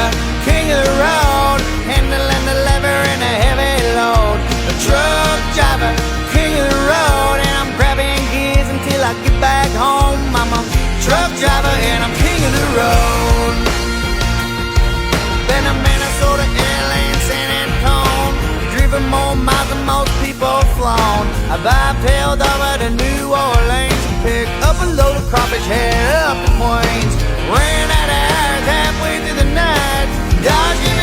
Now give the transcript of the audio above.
driver, king of the road, handling the lever in a heavy load. A truck driver, king of the road, and I'm grabbing gears until I get back home. I'm a truck driver and I'm king of the road. Been to Minnesota, LA, and San Antone, driven more miles than most people flown. I've backpedaled over to New Orleans, picked up a load of crawfish, head up in Waynes. Ran out of hours halfway through the night, dodging